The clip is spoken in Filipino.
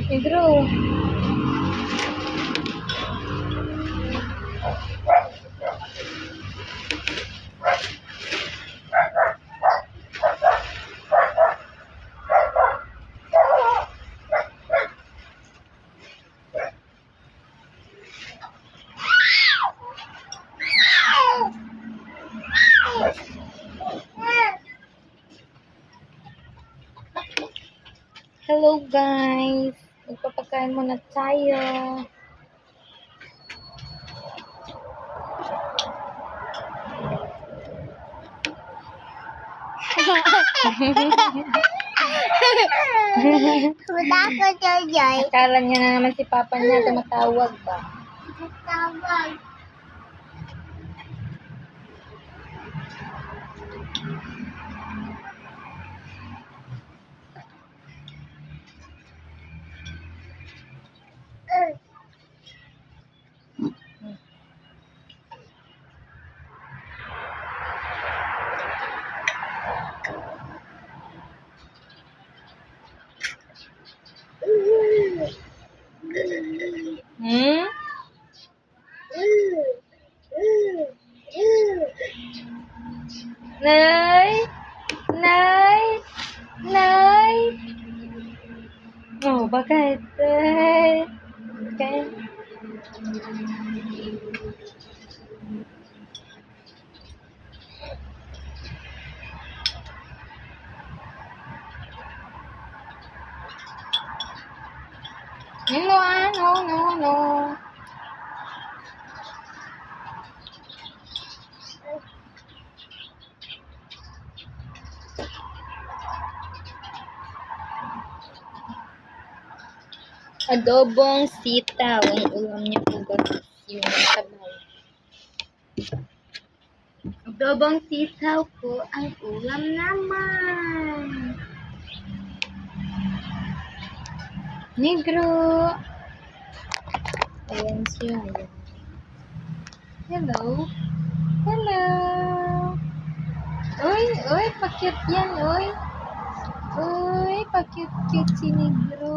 Negro. Hello guys, magpapakain muna tayo. Akala niya na naman si Papa niya tumatawag ba? Tumatawag. Hmm? Nay? Nay? Nay? Oh, bakit? Okay. No. Adobong sitaw. Ang ulam niya po guys. Yung sabaw. Adobong sitaw po ang ulam naman. Negro. Ayan siya. Ayan. Hello. Hello. Uy, pa-cute yan, uy. Uy, pa-cute-cute si Negro.